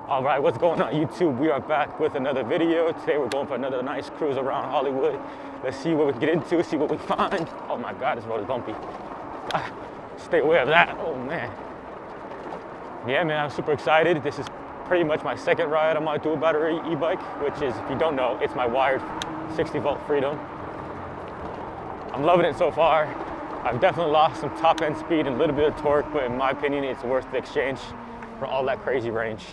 All right, what's going on YouTube? We are back with another video. Today we're going for another nice cruise around Hollywood. Let's see what we can get into, see what we find. Oh my God, this road is bumpy. Stay aware of that, oh man. Yeah man, I'm super excited. This is pretty much my second ride on my dual battery e-bike, which is, if you don't know, it's my wired 60 volt Freedom. I'm loving it so far. I've definitely lost some top end speed and a little bit of torque, but in my opinion, it's worth the exchange for all that crazy range.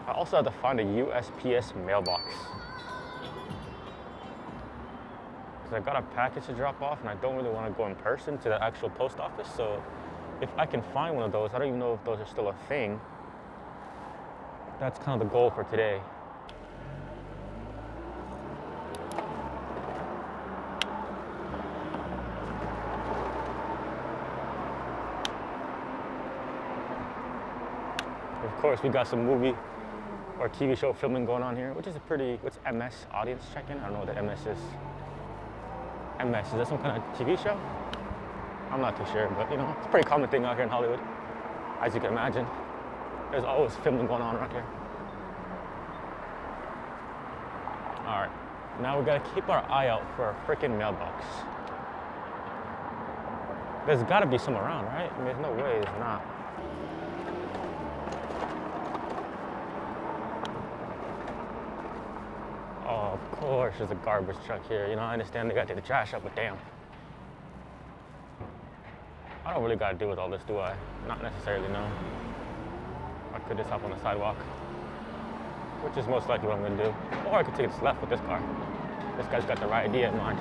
I also have to find a USPS mailbox. Because I got a package to drop off and I don't really want to go in person to the actual post office. So if I can find one of those, I don't even know if those are still a thing. That's kind of the goal for today. Of course, we got some movie or TV show filming going on here, which is a pretty, what's MS, audience check-in? I don't know what the MS is. MS, is that some kind of TV show? I'm not too sure, but you know, it's a pretty common thing out here in Hollywood. As you can imagine, there's always filming going on around here. All right, now we gotta keep our eye out for a freaking mailbox. There's gotta be some around, right? I mean, there's no way there's not. Oh, of course, there's a garbage truck here. You know, I understand they gotta take the trash out, but damn. I don't really gotta deal with all this, do I? Not necessarily, no. I could just hop on the sidewalk, which is most likely what I'm gonna do. Or I could take this left with this car. This guy's got the right idea in mind.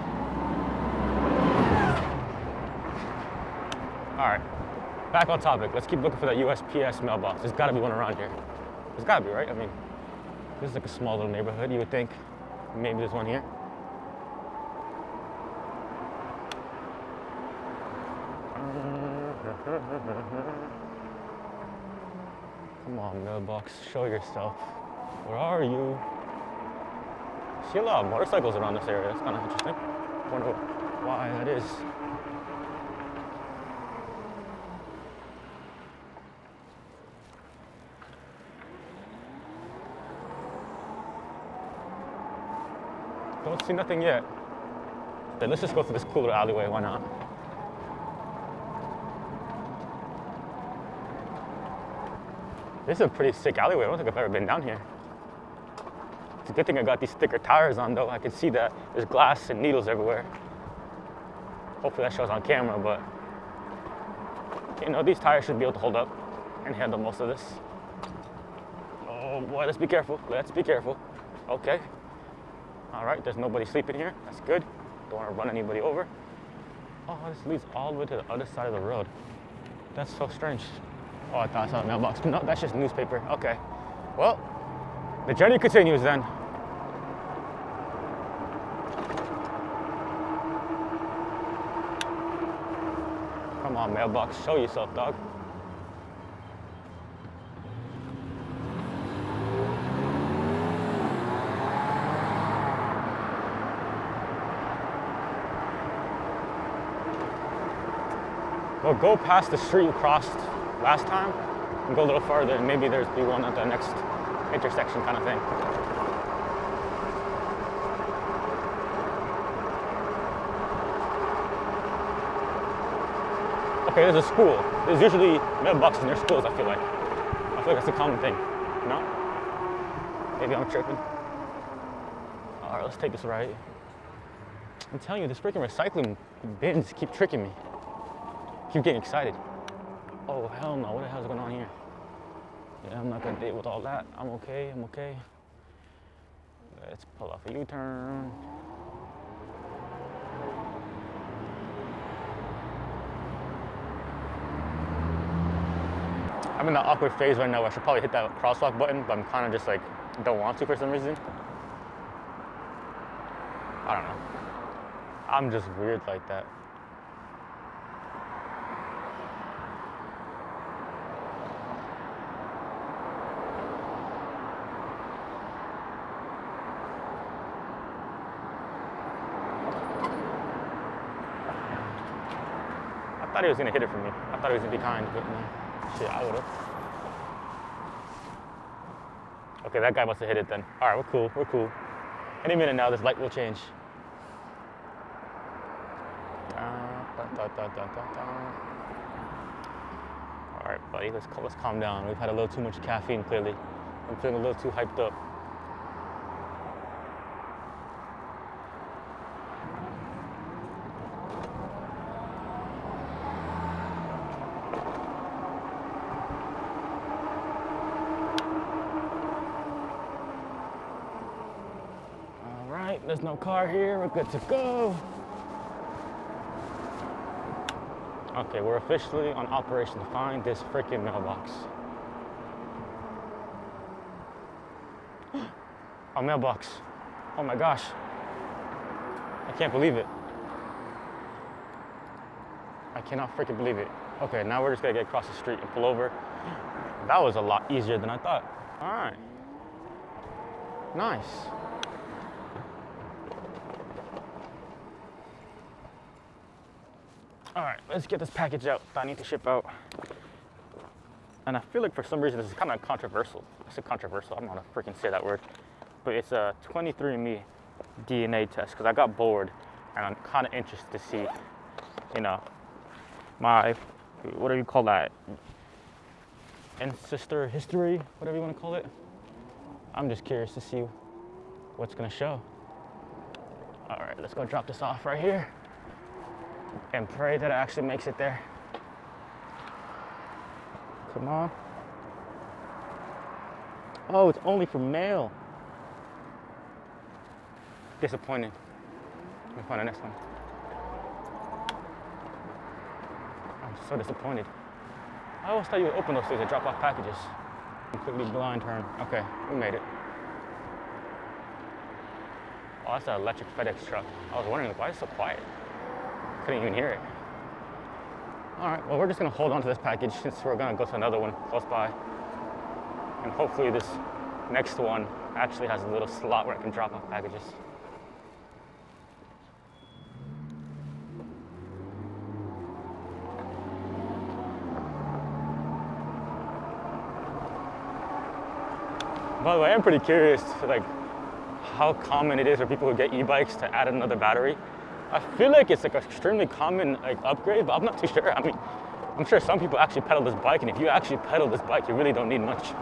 All right, back on topic. Let's keep looking for that USPS mailbox. There's gotta be one around here. There's gotta be, right? I mean, this is like a small little neighborhood, you would think. Maybe there's one here. Come on, mailbox, show yourself. Where are you? I see a lot of motorcycles around this area. That's kind of interesting. Wonder why that is. Don't see nothing yet. Then let's just go through this cool little alleyway, why not? This is a pretty sick alleyway. I don't think I've ever been down here. It's a good thing I got these thicker tires on though. I can see that there's glass and needles everywhere. Hopefully that shows on camera, but you know, these tires should be able to hold up and handle most of this. Oh boy, let's be careful. Let's be careful. Okay. All right, there's nobody sleeping here. That's good. Don't want to run anybody over. Oh, this leads all the way to the other side of the road. That's so strange. Oh, I thought I saw a mailbox. No, that's just newspaper. Okay. Well, the journey continues then. Come on, mailbox. Show yourself, dog. Well, go past the street you crossed last time and go a little farther, and maybe there's be one at the next intersection kind of thing. Okay, there's a school. There's usually mailboxes near schools, I feel like. I feel like that's a common thing. No? Maybe I'm tripping. All right, let's take this right. I'm telling you, this freaking recycling bins keep tricking me. Keep getting excited. Oh, hell no, what the hell's going on here? Yeah, I'm not gonna deal with all that. I'm okay, I'm okay. Let's pull off a U-turn. I'm in that awkward phase right now where I should probably hit that crosswalk button, but I'm kind of just like, don't want to for some reason. I don't know. I'm just weird like that. thought he was gonna hit it for me. I thought he was gonna be kind, but no. Shit, I would've. Okay, that guy must have hit it then. All right, we're cool, we're cool. Any minute now, this light will change. All right, buddy, let's calm down. We've had a little too much caffeine, clearly. I'm feeling a little too hyped up. All right, there's no car here. We're good to go. Okay, we're officially on operation to find this freaking mailbox. A mailbox. Oh my gosh. I can't believe it. I cannot freaking believe it. Okay, now we're just gonna get across the street and pull over. That was a lot easier than I thought. All right. Nice. All right, let's get this package out that I need to ship out. And I feel like for some reason this is kind of controversial. I said controversial, I don't know how to freaking say that word. But it's a 23andMe DNA test because I got bored and I'm kind of interested to see, you know, my, what do you call that? Ancestor history, whatever you want to call it. I'm just curious to see what's gonna show. All right, let's go drop this off right here and pray that it actually makes it there. Come on. Oh, it's only for mail. Disappointing. Let me find the next one. I'm so disappointed. I always thought you would open those things and drop off packages. Completely blind turn. Okay, we made it. Oh, that's an electric FedEx truck. I was wondering, why is it so quiet? Couldn't even hear it. All right, well, we're just gonna hold on to this package since we're gonna go to another one close by. And hopefully this next one actually has a little slot where I can drop off packages. By the way, I'm pretty curious to like how common it is for people who get e-bikes to add another battery. I feel like it's like an extremely common like upgrade, but I'm not too sure. I mean, I'm sure some people actually pedal this bike, and if you actually pedal this bike, you really don't need much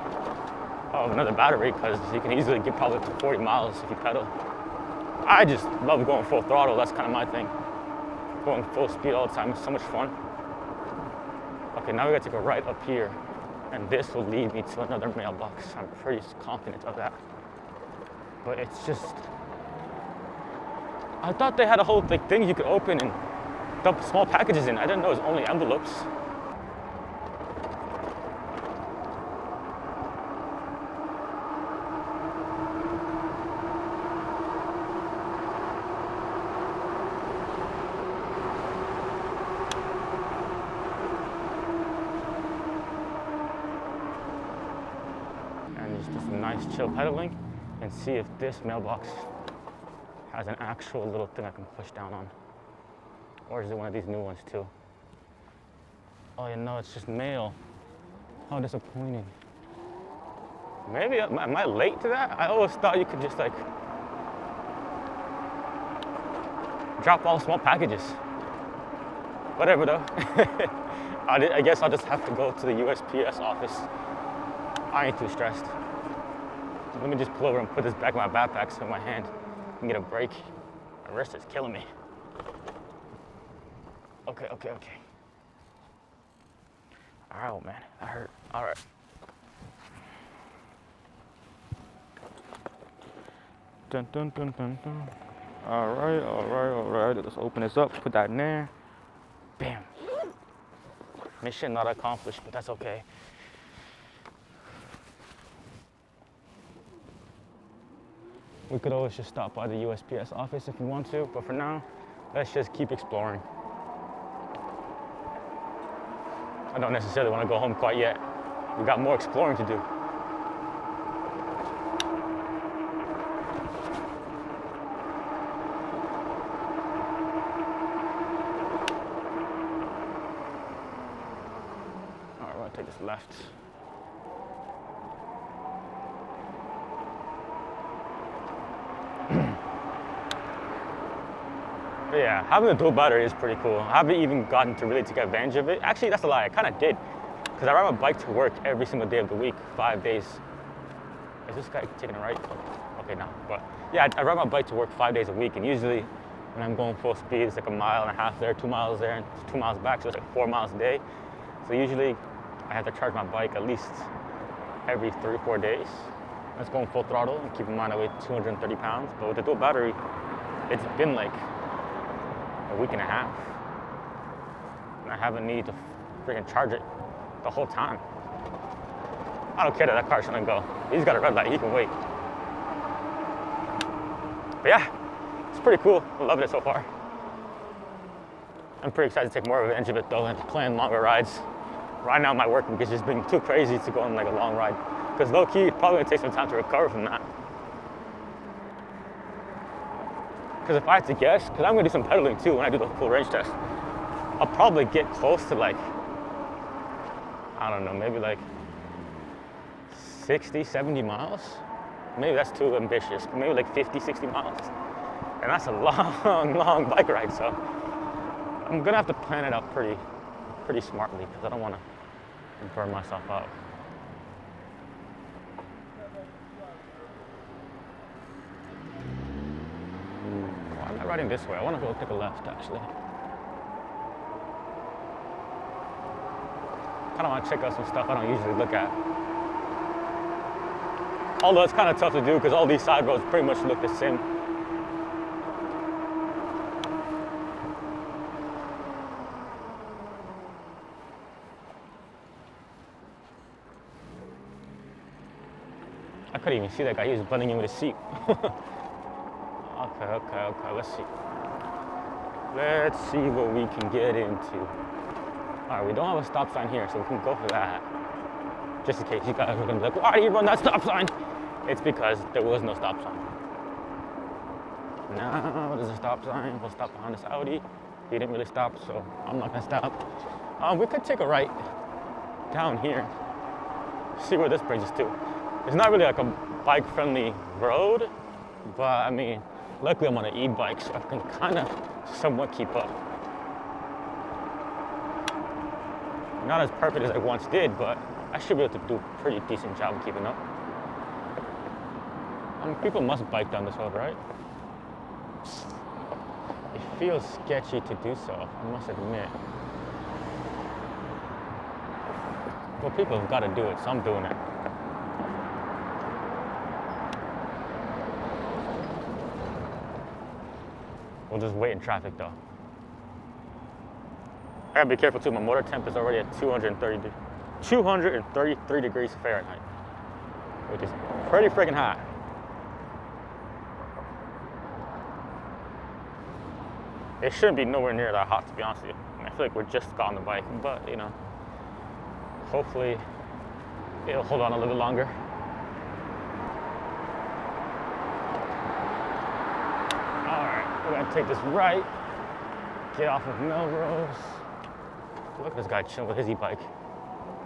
of another battery because you can easily get probably up to 40 miles if you pedal. I just love going full throttle. That's kind of my thing. Going full speed all the time is so much fun. Okay, now we gotta take a right up here, and this will lead me to another mailbox. I'm pretty confident of that. But it's just, I thought they had a whole like thing you could open and dump small packages in. I didn't know it was only envelopes. And just some nice chill pedaling and see if this mailbox has an actual little thing I can push down on. Or is it one of these new ones too? Oh, yeah, no, it's just mail. How disappointing. Maybe, am I late to that? I always thought you could just like drop all small packages. Whatever though. I guess I'll just have to go to the USPS office. I ain't too stressed. Let me just pull over and put this back in my backpack so my hand can get a break. My wrist is killing me. Okay. Ow, man, that hurt. All right. Dun, dun, dun, dun, dun. All right. Let's open this up, put that in there. Bam. Mission not accomplished, but that's okay. We could always just stop by the USPS office if we want to, but for now, let's just keep exploring. I don't necessarily want to go home quite yet. We got more exploring to do. gonna take this left. But yeah, having a dual battery is pretty cool. I haven't even gotten to really take advantage of it. Actually, that's a lie, I kind of did. Because I ride my bike to work every single day of the week, 5 days. Is this guy taking a right? Okay, no. But yeah, I ride my bike to work 5 days a week, and usually when I'm going full speed, it's like 1.5 miles there, 2 miles there, and 2 miles back, so it's like 4 miles a day. So usually I have to charge my bike at least every 3 or 4 days. That's going full throttle, and keep in mind I weigh 230 pounds. But with the dual battery, it's been like a week and a half. And I haven't needed to freaking charge it the whole time. I don't care that that car shouldn't go. He's got a red light, he can wait. But yeah, it's pretty cool. I'm loving it so far. I'm pretty excited to take more advantage of it though and plan longer rides. Right now my work week has just been too crazy to go on like a long ride. Because low key, it's probably gonna take some time to recover from that. Because if I had to guess, because I'm gonna do some pedaling too when I do the full range test, I'll probably get close to like, I don't know, maybe like 60, 70 miles. Maybe that's too ambitious, maybe like 50, 60 miles. And that's a long bike ride, so I'm gonna have to plan it out pretty smartly because I don't wanna burn myself out. Why am I riding this way? I wanna go take a left actually. Kinda wanna check out some stuff I don't usually look at. Although it's kind of tough to do because all these side roads pretty much look the same. I couldn't even see that guy, he was blending in with his seat. Okay, let's see. Let's see what we can get into. All right, we don't have a stop sign here, so we can go for that. Just in case you guys are gonna be like, why do you run that stop sign? It's because there was no stop sign. Now there's a stop sign. We'll stop behind this Audi. He didn't really stop, so I'm not gonna stop. We could take a right down here. See where this brings us to. It's not really like a bike-friendly road, but I mean, luckily I'm on an e-bike, so I can kind of somewhat keep up. Not as perfect as I once did, but I should be able to do a pretty decent job of keeping up. I mean, people must bike down this road, right? It feels sketchy to do so, I must admit. Well, people have got to do it, so I'm doing it. We'll just wait in traffic though. I gotta be careful too, my motor temp is already at 233 degrees Fahrenheit, which is pretty freaking hot. It shouldn't be nowhere near that hot, to be honest with you. I mean, I feel like we're just got on the bike, but you know, hopefully it'll hold on a little bit longer. We're gonna take this right, get off of Melrose. Look at this guy chilling with his e-bike.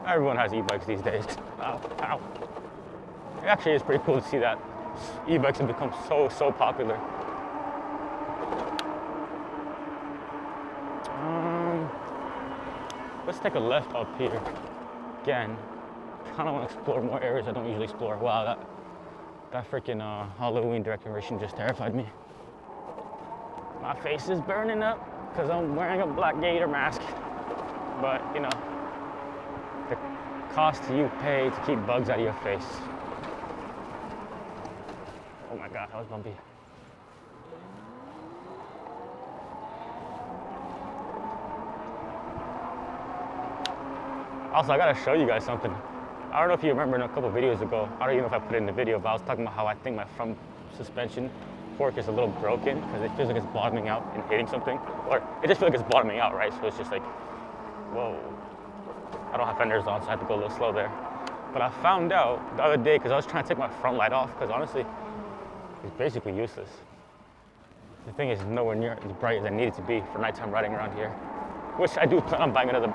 Everyone has e-bikes these days. Ow, ow. It actually is pretty cool to see that e-bikes have become so popular. Let's take a left up here. Again, kind of want to explore more areas I don't usually explore. Wow, that freaking Halloween decoration just terrified me. My face is burning up because I'm wearing a black gator mask. But, you know, the cost you pay to keep bugs out of your face. Oh my God, that was bumpy. Also, I gotta show you guys something. I don't know if you remember in a couple videos ago, I don't even know if I put it in the video, but I was talking about how I think my front suspension fork is a little broken because it feels like it's bottoming out and hitting something. Or it just feels like it's bottoming out, right? So it's just like, whoa. I don't have fenders on, so I have to go a little slow there. But I found out the other day, because I was trying to take my front light off, because honestly, it's basically useless. The thing is nowhere near as bright as I need it to be for nighttime riding around here. which I do plan on buying another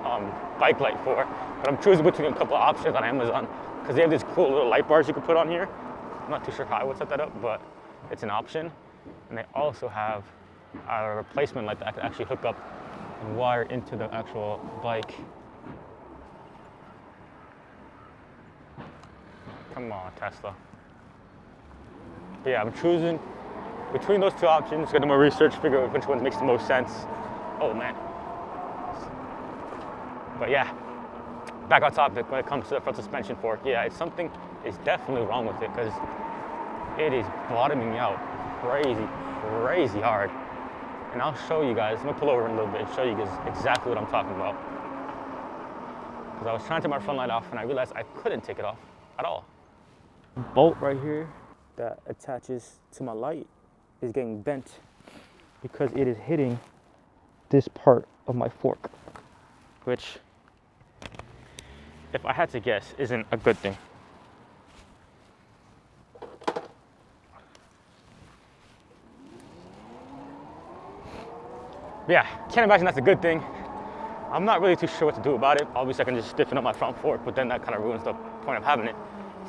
bike light for, but I'm choosing between a couple of options on Amazon because they have these cool little light bars you can put on here. I'm not too sure how I would set that up, but it's an option. And they also have a replacement light that I can actually hook up and wire into the actual bike. Come on, Tesla. But yeah, I'm choosing between those two options, gonna do more research, figure out which one makes the most sense. Oh man. But yeah, back on topic when it comes to the front suspension fork. Yeah, it's something is definitely wrong with it because it is bottoming out crazy hard. And I'll show you guys, I'm gonna pull over in a little bit and show you guys exactly what I'm talking about. Because I was trying to take my front light off and I realized I couldn't take it off at all. Bolt right here that attaches to my light is getting bent because it is hitting this part of my fork, which, if I had to guess, isn't a good thing. Yeah, can't imagine that's a good thing. I'm not really too sure what to do about it. Obviously, I can just stiffen up my front fork, but then that kind of ruins the point of having it.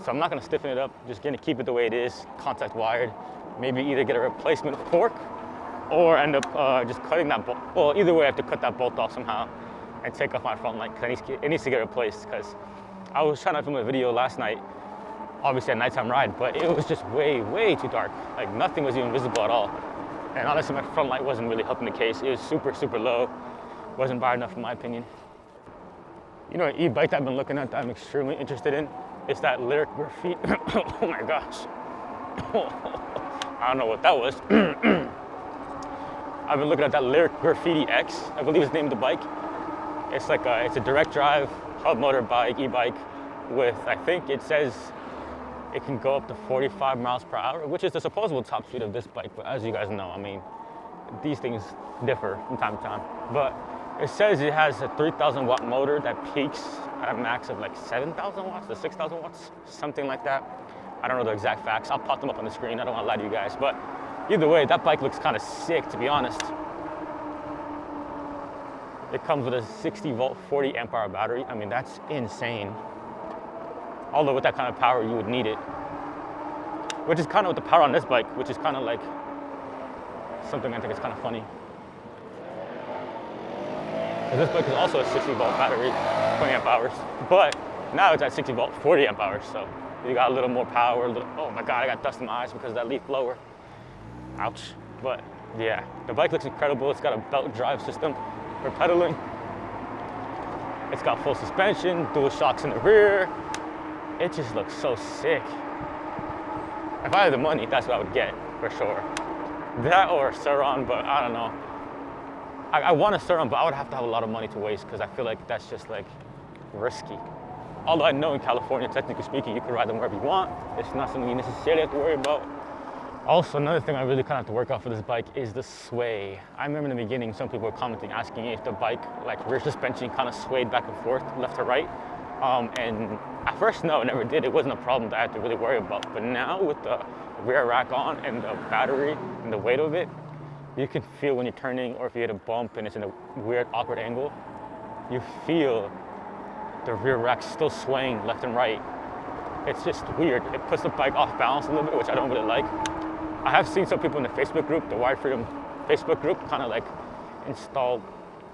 So I'm not gonna stiffen it up, just gonna keep it the way it is, contact wired. Maybe either get a replacement fork or end up just cutting that bolt. Well, either way, I have to cut that bolt off somehow and take off my front light because it needs to get replaced. Because I was trying to film a video last night, obviously a nighttime ride, but it was just way too dark. Like nothing was even visible at all. And honestly, my front light wasn't really helping the case. It was super low. Wasn't bright enough in my opinion. You know, an e-bike that I've been looking at that I'm extremely interested in is that lyric graffiti. Oh my gosh. I don't know what that was. I've been looking at that Lyric Graffiti X, I believe is the name of the bike. It's like it's a direct drive, hub motor bike, e-bike with, I think it says it can go up to 45 miles per hour, which is the supposable top speed of this bike. But as you guys know, I mean, these things differ from time to time. But it says it has a 3,000 watt motor that peaks at a max of like 7,000 watts to 6,000 watts, something like that. I don't know the exact facts. I'll pop them up on the screen. I don't want to lie to you guys. But either way, that bike looks kind of sick, to be honest. It comes with a 60 volt, 40 amp hour battery. I mean, that's insane. Although with that kind of power, you would need it. Which is kind of with the power on this bike, which is kind of like something I think is kind of funny. This bike is also a 60 volt battery, 20 amp hours. But now it's at 60 volt, 40 amp hours. So you got a little more power. Oh my God, I got dust in my eyes because of that leaf blower. Ouch. But yeah, the bike looks incredible. It's got a belt drive system for pedaling. It's got full suspension, dual shocks in the rear. It just looks so sick. If I had the money, that's what I would get for sure. That or a Surron, but I don't know. I want a Surron, but I would have to have a lot of money to waste because I feel like that's just like risky. Although I know in California, technically speaking, you can ride them wherever you want. It's not something you necessarily have to worry about. Also, another thing I really kind of have to work out for this bike is the sway. I remember in the beginning, some people were commenting, asking if the bike, like rear suspension, kind of swayed back and forth, left to right. And at first, no, it never did. It wasn't a problem that I had to really worry about. But now with the rear rack on and the battery and the weight of it, you can feel when you're turning or if you hit a bump and it's in a weird, awkward angle, you feel the rear rack still swaying left and right. It's just weird. It puts the bike off balance a little bit, which I don't really like. I have seen some people in the Facebook group, the Wide Freedom Facebook group, kind of like install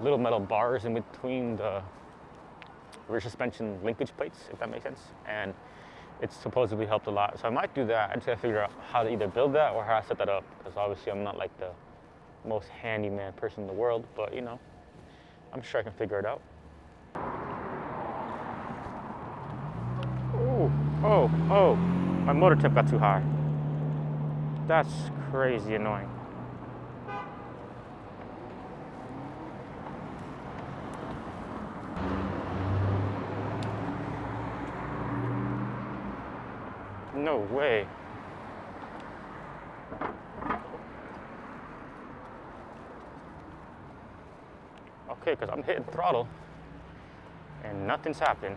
little metal bars in between the rear suspension linkage plates, if that makes sense. And it's supposedly helped a lot. So I might do that. I just gotta figure out how to either build that or how to set that up. Because obviously I'm not like the most handyman person in the world, but you know, I'm sure I can figure it out. Oh, my motor temp got too high. That's crazy annoying. No way. Okay, because I'm hitting throttle and nothing's happened.